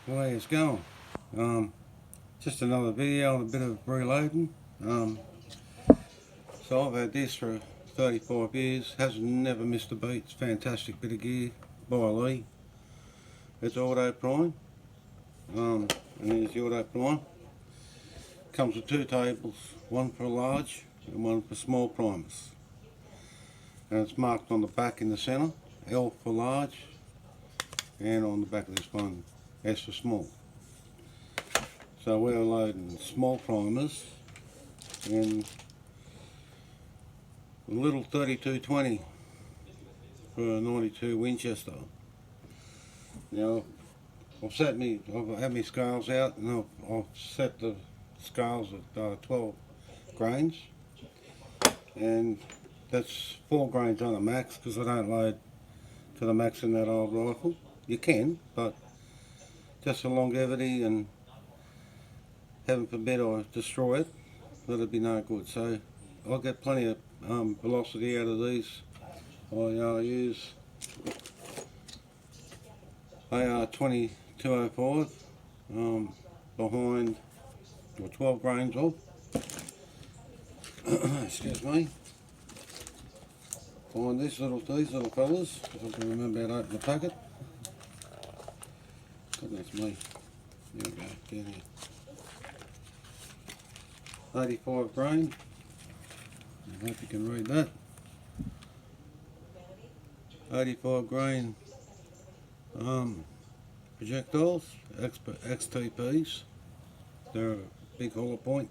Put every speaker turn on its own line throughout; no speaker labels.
Well, hey, it's going. Just another video, a bit of reloading. So I've had this for 35 years, hasn't never missed a beat. It's a fantastic bit of gear by Lee. It's auto prime, and here's the auto prime. Comes with two tables, one for large and one for small primers. And it's marked on the back in the centre, L for large, and on the back of this one, S for small. So we're loading small primers in a little 3220 for a 92 Winchester. Now I've had my scales out, and I've set the scales at 12 grains, and that's 4 grains on the max because I don't load to the max in that old rifle. You can, but just for longevity and heaven forbid I destroy it, that'd be no good. So I'll get plenty of velocity out of these. I use AR 2205 behind, or 12 grains of, excuse me, behind these little fellas, if I can remember how to open the packet. Goodness me, there we go, down here. 85 grain, I hope you can read that. 85 grain projectiles, XTPs, they're a big hollow point.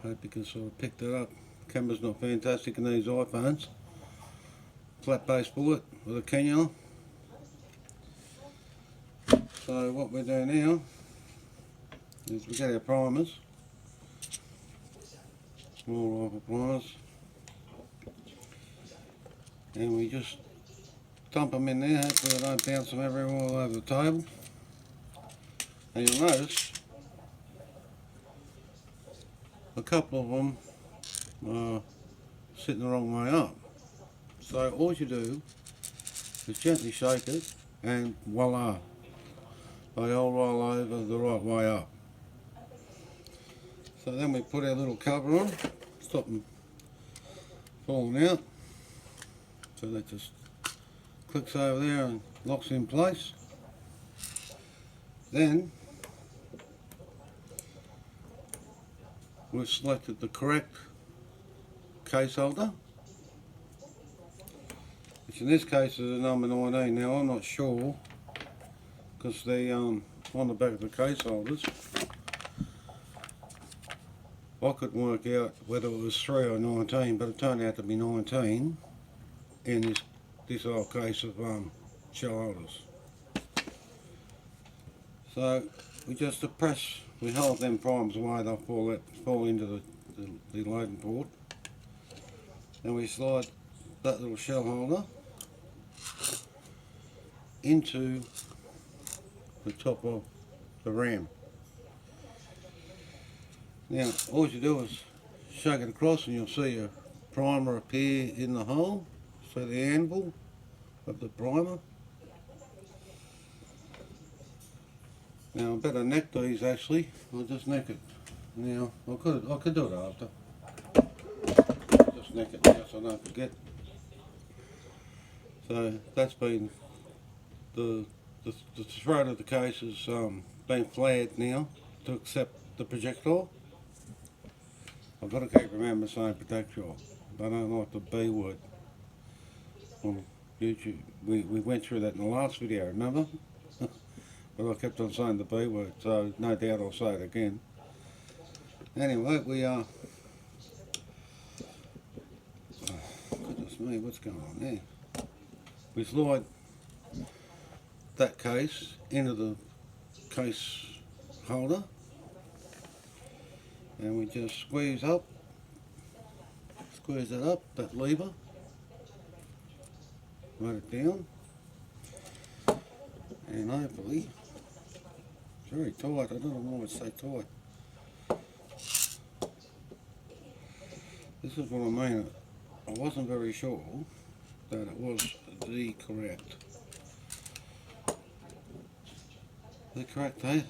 Hope you can sort of pick that up. Camera's not fantastic in these iPhones. Flat base bullet with a cannula. So what we're doing now is we get our primers, small rifle primers, and we just dump them in there. Hopefully I don't bounce them everywhere all over the table. And you'll notice a couple of them are sitting the wrong way up. So all you do is gently shake it, and voila, they all roll over the right way up. So then we put our little cover on, stop them falling out. So that just clicks over there and locks in place. Then we've selected the correct case holder, which in this case is a number 19. Now I'm not sure, because they on the back of the case holders, I couldn't work out whether it was 3 or 19, but it turned out to be 19 in this old case of shell holders. So we just we hold them primes away, they'll fall into the loading port, and we slide that little shell holder into the top of the ram. Now all you do is shake it across and you'll see your primer appear in the hole. So the anvil of the primer. Now I better neck these actually. I'll just neck it. Now I could do it after. Just neck it now so I don't forget. So that's been the throat of the case has been flared now to accept the projectile. I've got to keep remembering saying projectile. I don't like the B word on YouTube. We went through that in the last video, remember? But I kept on saying the B word, so no doubt I'll say it again. Anyway, we are. Goodness me, what's going on there? We slide that case into the case holder, and we just squeeze it up, that lever, let it down, and hopefully, it's very tight, I don't know why it's so tight. This is what I mean, I wasn't very sure that it was the correct the correct case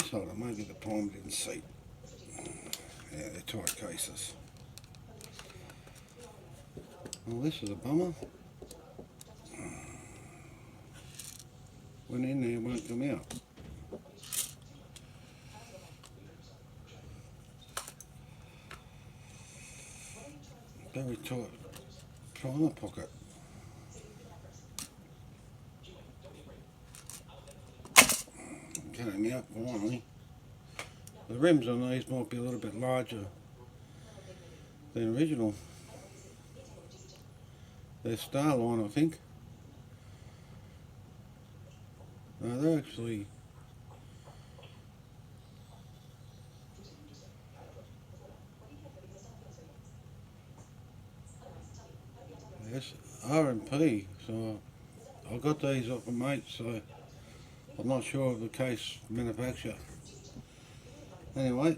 holder. Maybe the prime didn't seat. Yeah, they're tight cases. Well, this is a bummer. Went in there, won't come out. Very tight primer pocket. Came out finally. The rims on these might be a little bit larger than original. They're Starline, I think. No, they're actually yes, R&P. So I got these off a mate, so I'm not sure of the case manufacturer. Anyway,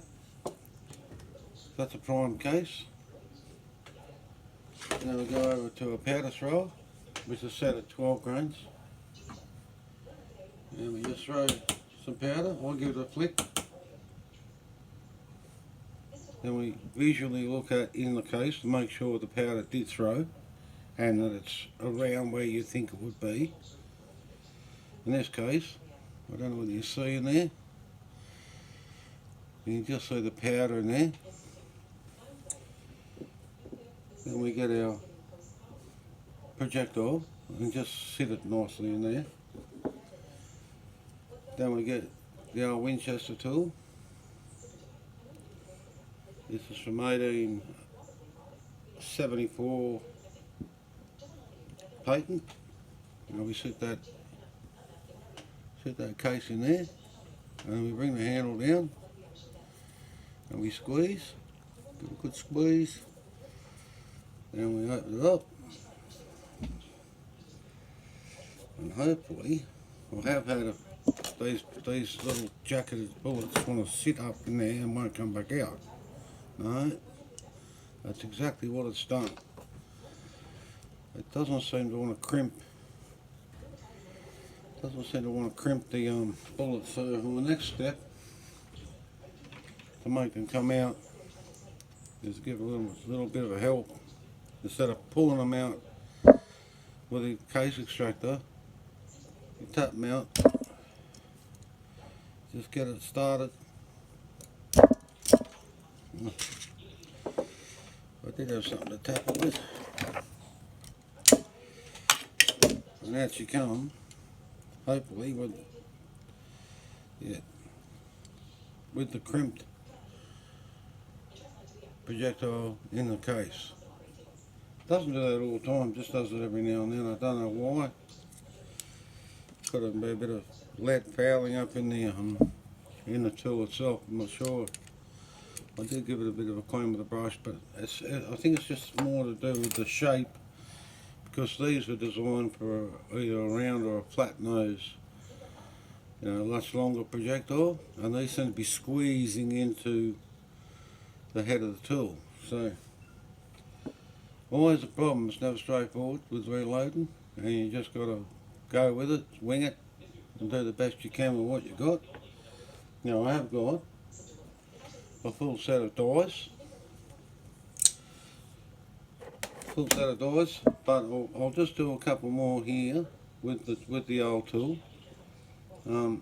that's a prime case. Now we go over to a powder thrower, which is set at 12 grains. And we just throw some powder. I'll give it a flick. Then we visually look at in the case to make sure the powder did throw and that it's around where you think it would be. In this case, I don't know whether you see in there. You can just see the powder in there. Then we get our projectile and just sit it nicely in there. Then we get the old Winchester tool. This is from 1874 patent. And we sit that case in there, and we bring the handle down, and we squeeze, give a good squeeze, then we open it up, and hopefully we'll have had these little jacketed bullets want to sit up in there and won't come back out. No, that's exactly what it's done. It doesn't seem to want to crimp. Doesn't seem to want to crimp the bullets. So the next step to make them come out is give a little bit of a help. Instead of pulling them out with the case extractor, you tap them out. Just get it started. I did have something to tap it with. And out you come, hopefully with the crimped projectile in the case. Doesn't do that all the time, just does it every now and then. I don't know why. Could have been a bit of lead fouling up in the tool itself. I'm not sure. I did give it a bit of a clean with a brush, but I think it's just more to do with the shape, because these are designed for either a round or a flat nose, you know, a much longer projectile, and these seem to be squeezing into the head of the tool. So always a problem. It's never straightforward with reloading, and you just got to go with it, wing it, and do the best you can with what you got. Now I have got a full set of dies. But I'll just do a couple more here with the old tool. So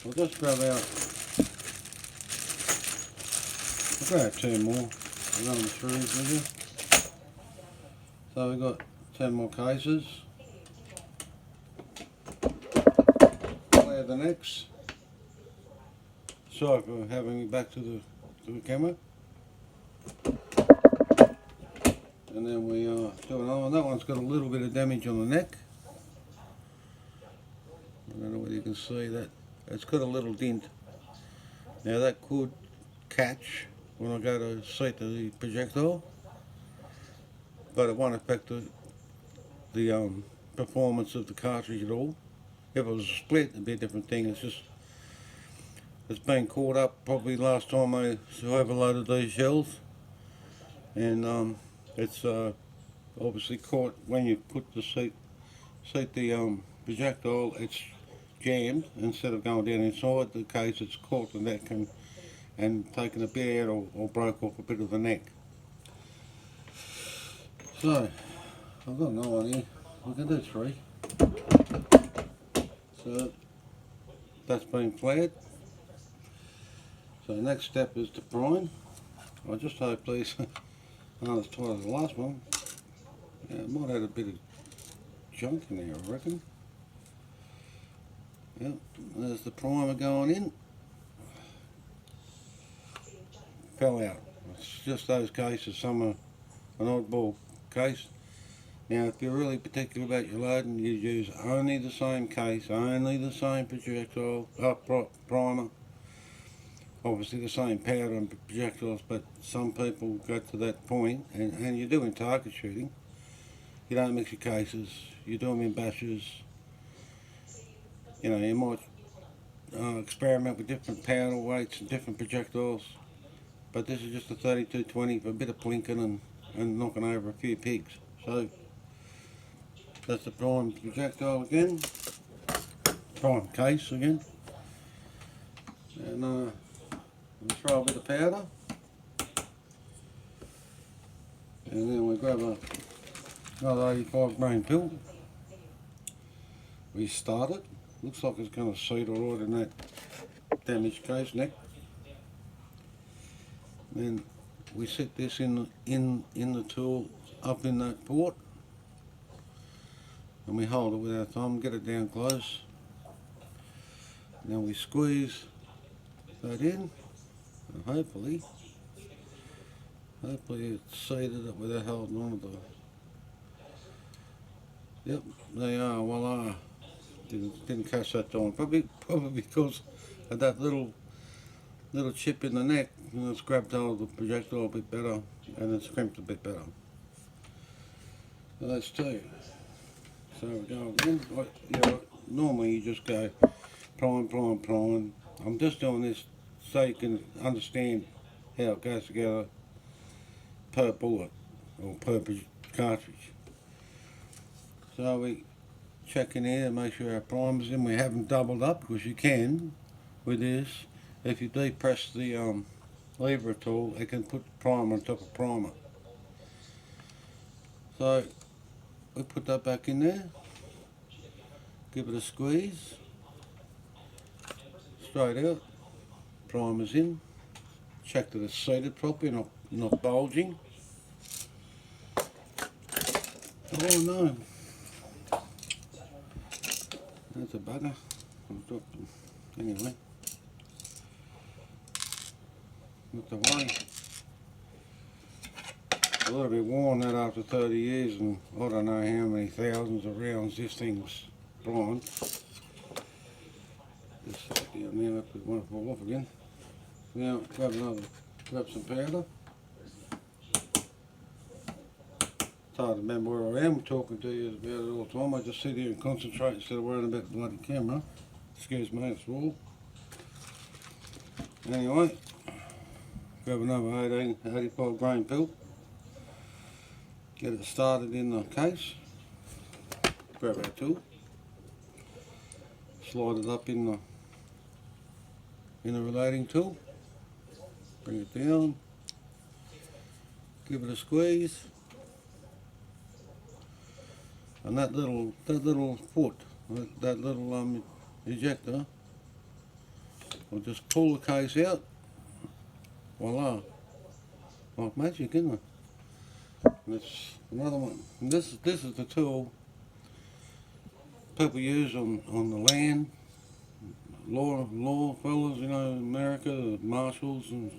I'll just grab two more. I'll run them through with you. So we've got 10 more cases. Clear the necks. Sorry for having me back to the camera. And then we do another one. That one's got a little bit of damage on the neck. I don't know whether you can see that. It's got a little dent. Now that could catch when I go to seat the projectile, but it won't affect the performance of the cartridge at all. If it was a split, it'd be a different thing. It's been caught up probably last time I overloaded these shells, and it's obviously caught when you put the seat the projectile, it's jammed. Instead of going down inside the case, it's caught the neck and taken a bit out or broke off a bit of the neck. So, I've got another one here. We can do 3. So, that's been flared. So the next step is to prime. I just hope these aren't as tight as the last one. Yeah, it might have a bit of junk in there, I reckon. Yep, there's the primer going in. Fell out. It's just those cases, some are an oddball case. Now if you're really particular about your loading, you use only the same case, only the same projectile, primer. Obviously the same powder and projectiles, but some people go to that point, and you're doing target shooting. You don't mix your cases, you do them in batches. You know, you might experiment with different powder weights and different projectiles, but this is just a 32-20 for a bit of plinking and knocking over a few pigs. So that's the prime projectile again, prime case again, and we'll throw a bit of powder, and then we grab another 85 grain pill. We start it. Looks like it's going to seat alright in that damaged case neck. Then we set this in the tool up in that port, and we hold it with our thumb, get it down close. Then we squeeze that in, and hopefully it's seated it without holding on to the. Yep, there you are. Voila! Didn't catch that time. Probably because of that little chip in the neck. And it's grabbed hold of the projectile a bit better, and it's crimped a bit better. So that's 2. So we go again. You know, normally you just go prime. I'm just doing this so you can understand how it goes together per bullet or per cartridge. So we check in here and make sure our primer's in. We haven't doubled up, because you can with this. If you depress the lever tool, it can put primer on top of primer. So we put that back in there, give it a squeeze, straight out, primer's in, check that it's seated properly, not bulging. Oh no, that's a bugger. Anyway, not to worry. A little bit worn that after 30 years, and I don't know how many thousands of rounds this thing's primed. Just set it down there, if we want to fall off again. Now grab some powder. It's hard to remember where I am talking to you about it all the time. I just sit here and concentrate instead of worrying about the bloody camera. Excuse me, it's raw. Anyway, grab another 85 grain pill. Get it started in the case. Grab our tool. Slide it up in the relating tool. Bring it down. Give it a squeeze. And that little foot, that little ejector, will just pull the case out. Voila! Like magic, isn't it? And it's another one. And this is the tool people use on the land. Law fellas, you know, in America, the marshals and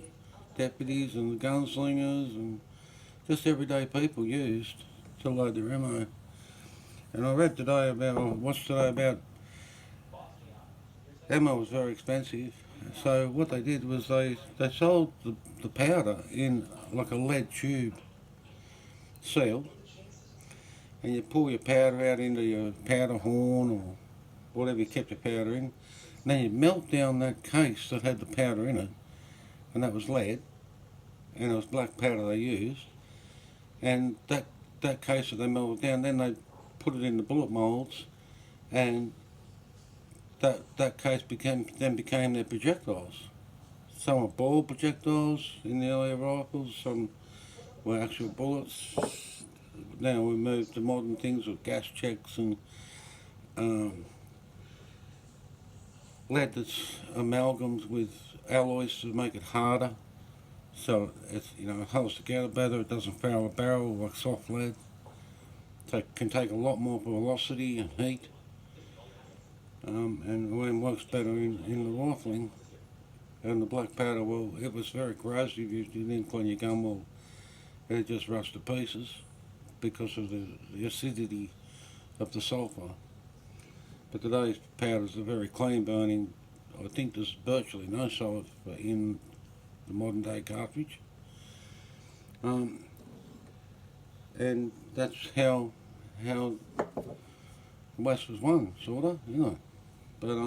deputies and the gunslingers and just everyday people used to load their ammo. And I read today watched today about ammo was very expensive. So what they did was they sold the powder in like a lead tube, sealed, and you pull your powder out into your powder horn or whatever you kept your powder in, and then you melt down that case that had the powder in it, and that was lead, and it was black powder they used, and that case that they melted down, then they put it in the bullet moulds, and that case became their projectiles. Some were ball projectiles in the earlier rifles, some were actual bullets. Now we moved to modern things with gas checks and lead that's amalgams with alloys to make it harder, so it's, you know, it holds together better. It doesn't foul a barrel like soft lead. So it can take a lot more velocity and heat, and works better in the rifling. And the black powder, well, it was very corrosive. You didn't clean your gun well, it just rust to pieces because of the acidity of the sulphur. But today's powders are very clean burning. I think there's virtually no sulphur in the modern day cartridge. And that's how the West was won, sorta, you know. But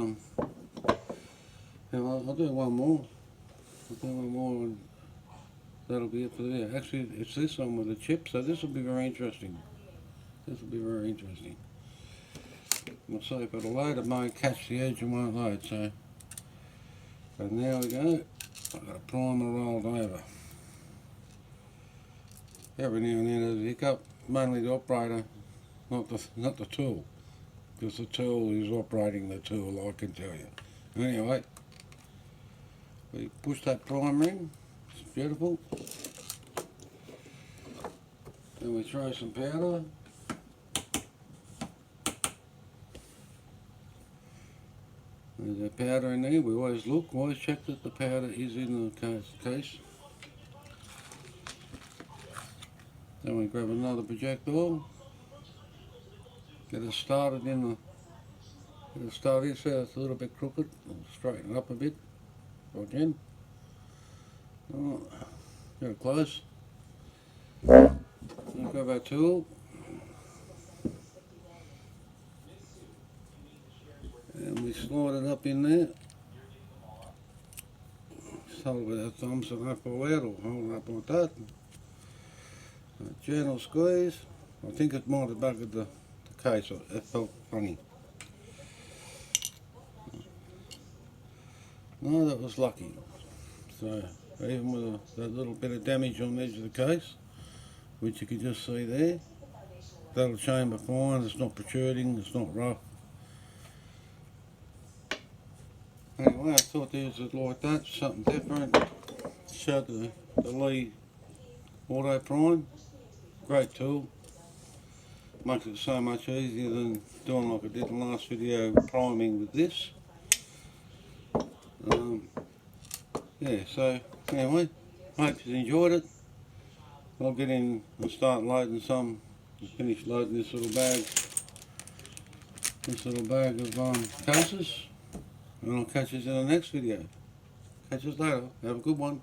I'll do one more. And that'll be it for the video. Actually, it's this one with the chip, so this will be very interesting. We'll see if it'll load. It might catch the edge and won't load. So now we go. I've got a primer rolled over. Every now and then there's a hiccup, mainly the operator, not the tool, because the tool is operating the tool, I can tell you. Anyway, we push that primer in. It's beautiful. Then we throw some powder. There's a powder in there. We always check that the powder is in the case. Then we grab another projectile. Get it started so it's a little bit crooked. Straighten it up a bit. Again. Oh, get it close. Then grab our tool. And we slide it up in there. Just hold it with our thumb so don't fall out, or hold it up like that. A gentle squeeze. I think it might have buggered the case. It felt funny. No, that was lucky. So even with that little bit of damage on the edge of the case, which you can just see there, that'll chamber fine. It's not protruding. It's not rough. Anyway, I thought these would like that, something different. Showed the Lee Auto Prime. Great tool. Makes it so much easier than doing like I did in the last video, priming with this. Yeah, so anyway, hope you enjoyed it. I'll get in and start loading some, finish loading this little bag of cases, and I'll catch you in the next video. Catch us later. Have a good one.